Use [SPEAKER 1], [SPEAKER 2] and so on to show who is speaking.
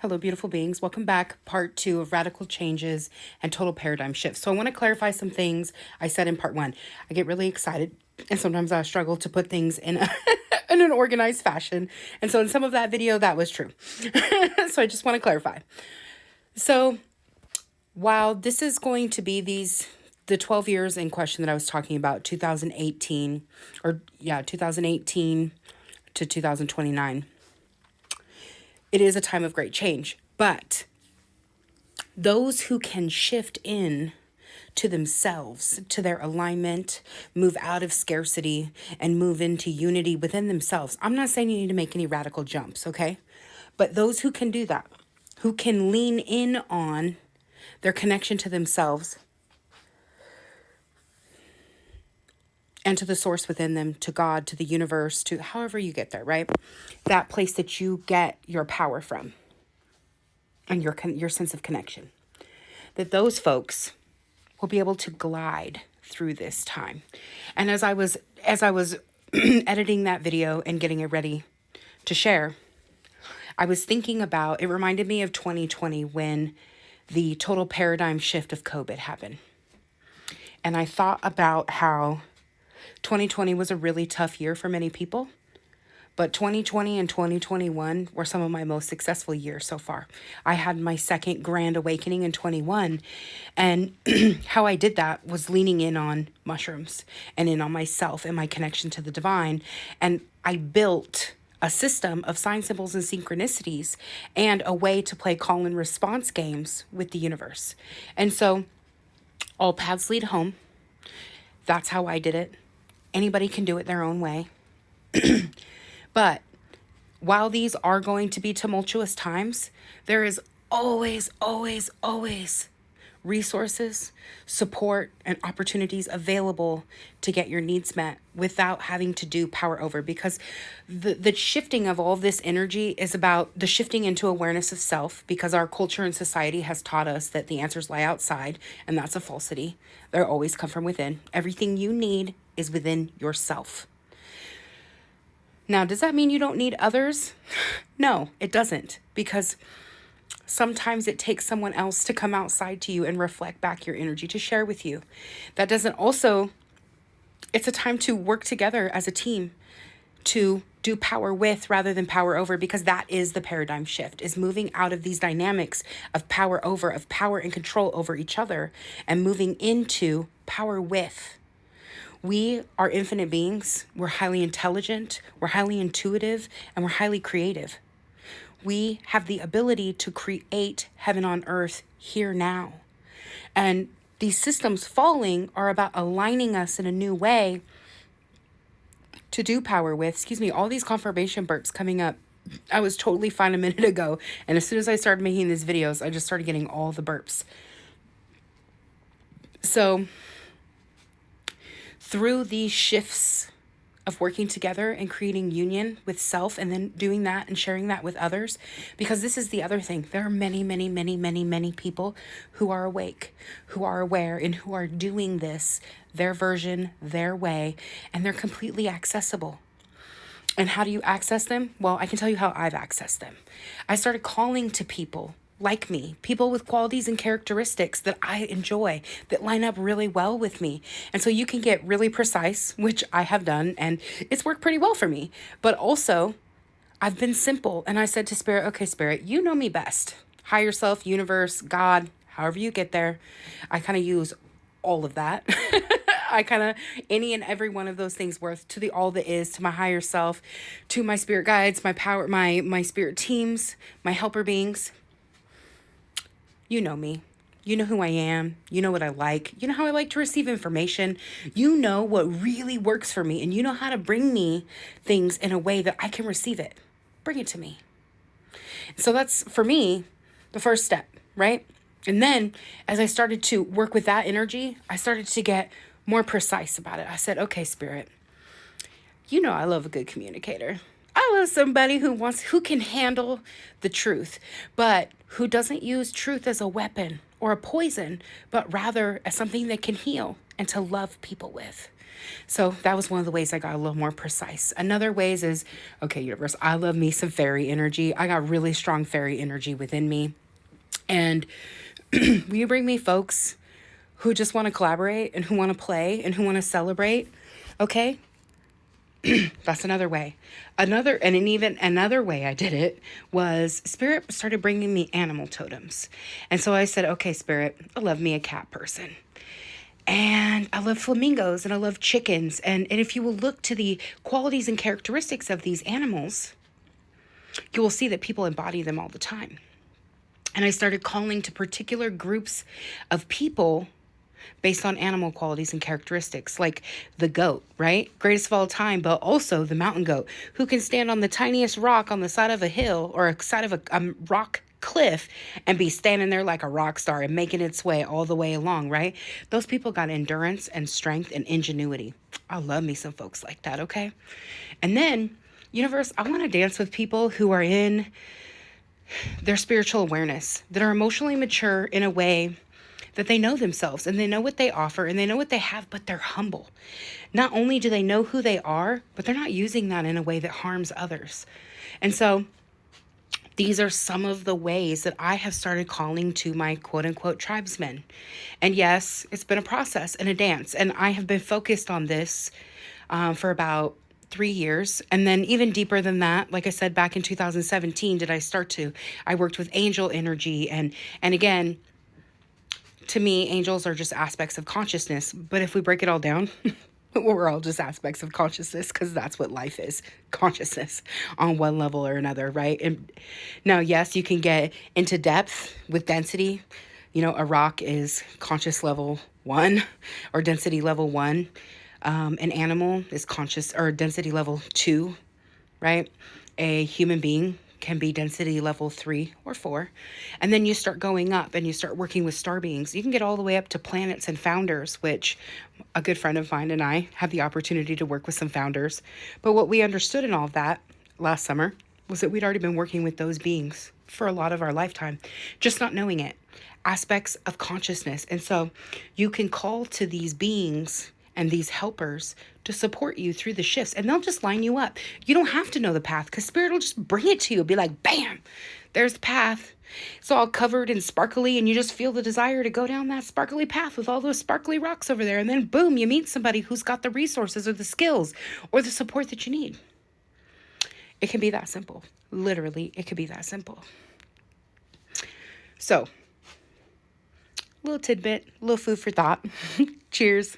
[SPEAKER 1] Hello, beautiful beings. Welcome back. Part 2 of radical changes and total paradigm shifts. So I want to clarify some things I said in part 1. I get really excited and sometimes I struggle to put things in in an organized fashion. And so in some of that video, that was true. So I just want to clarify. So while this is going to be the 12 years in question that I was talking about, 2018 to 2029, it is a time of great change. But those who can shift in to themselves, to their alignment, move out of scarcity and move into unity within themselves. I'm not saying you need to make any radical jumps, okay? But those who can do that, who can lean in on their connection to themselves and to the source within them, to God, to the universe, to however you get there, right? That place that you get your power from and your sense of connection. That those folks will be able to glide through this time. And as I was editing that video and getting it ready to share, I was thinking about, it reminded me of 2020 when the total paradigm shift of COVID happened. And I thought about how 2020 was a really tough year for many people, but 2020 and 2021 were some of my most successful years so far. I had my second grand awakening in 21, and how I did that was leaning in on mushrooms and in on myself and my connection to the divine. And I built a system of sign symbols and synchronicities and a way to play call and response games with the universe. And so all paths lead home. That's how I did it. Anybody can do it their own way. But while these are going to be tumultuous times, there is always, always, always resources, support, and opportunities available to get your needs met without having to do power over. Because the shifting of all of this energy is about the shifting into awareness of self, because our culture and society has taught us that the answers lie outside, and that's a falsity. They always come from within. Everything you need is within yourself. Now, does that mean you don't need others? No, it doesn't, because sometimes it takes someone else to come outside to you and reflect back your energy to share with you. That doesn't also, it's a time to work together as a team to do power with rather than power over, because that is the paradigm shift, is moving out of these dynamics of power over, of power and control over each other, and moving into power with. We are infinite beings. We're highly intelligent, we're highly intuitive, and we're highly creative. We have the ability to create heaven on earth here now. And these systems falling are about aligning us in a new way to do power with. All these confirmation burps coming up. I was totally fine a minute ago. And as soon as I started making these videos, I just started getting all the burps. So through these shifts of working together and creating union with self, and then doing that and sharing that with others, because this is the other thing. There are many, many, many, many, many people who are awake, who are aware, and who are doing this, their version, their way, and they're completely accessible. And how do you access them? Well, I can tell you how I've accessed them. I started calling to people like me, people with qualities and characteristics that I enjoy, that line up really well with me. And so you can get really precise, which I have done, and it's worked pretty well for me. But also, I've been simple, and I said to Spirit, okay, Spirit, you know me best. Higher self, universe, God, however you get there. I kind of use all of that. I kind of, any and every one of those things worth to the all that is, to my higher self, to my spirit guides, my power, my spirit teams, my helper beings. You know me. You know who I am. You know what I like. You know how I like to receive information. You know what really works for me. And you know how to bring me things in a way that I can receive it. Bring it to me. So that's, for me, the first step, right? And then as I started to work with that energy, I started to get more precise about it. I said, okay, Spirit, you know I love a good communicator. I love somebody who can handle the truth, but who doesn't use truth as a weapon or a poison, but rather as something that can heal and to love people with. So that was one of the ways I got a little more precise. Another ways is, okay, universe, I love me some fairy energy. I got really strong fairy energy within me. And will you bring me folks who just want to collaborate and who want to play and who want to celebrate? Okay. That's another way. Even another way I did it was Spirit started bringing me animal totems. And so I said, okay, Spirit, I love me a cat person. And I love flamingos and I love chickens. And if you will look to the qualities and characteristics of these animals, you will see that people embody them all the time. And I started calling to particular groups of people based on animal qualities and characteristics, like the goat, right? Greatest of all time, but also the mountain goat, who can stand on the tiniest rock on the side of a hill or a side of a rock cliff and be standing there like a rock star and making its way all the way along, right? Those people got endurance and strength and ingenuity. I love me some folks like that, okay? And then, universe, I want to dance with people who are in their spiritual awareness, that are emotionally mature in a way that they know themselves and they know what they offer and they know what they have, but they're humble. Not only do they know who they are, but they're not using that in a way that harms others. And so these are some of the ways that I have started calling to my quote unquote tribesmen. And yes, it's been a process and a dance. And I have been focused on this for about 3 years. And then even deeper than that, like I said, back in 2017, I worked with angel energy. And again, to me, angels are just aspects of consciousness. But if we break it all down, we're all just aspects of consciousness, because that's what life is, consciousness on one level or another, right? And now, yes, you can get into depth with density. A rock is conscious level 1 or density level 1. An animal is conscious or density level 2, right? A human being can be density level 3 or 4. And then you start going up and you start working with star beings. You can get all the way up to planets and founders, which a good friend of mine and I had the opportunity to work with some founders. But what we understood in all of that last summer was that we'd already been working with those beings for a lot of our lifetime, just not knowing it. Aspects of consciousness. And so you can call to these beings and these helpers to support you through the shifts, and they'll just line you up. You don't have to know the path, because Spirit will just bring it to you. It'll be like, bam, there's the path. It's all covered and sparkly, and you just feel the desire to go down that sparkly path with all those sparkly rocks over there. And then boom, you meet somebody who's got the resources or the skills or the support that you need. It can be that simple. Literally, it could be that simple. So, little tidbit, little food for thought. Cheers.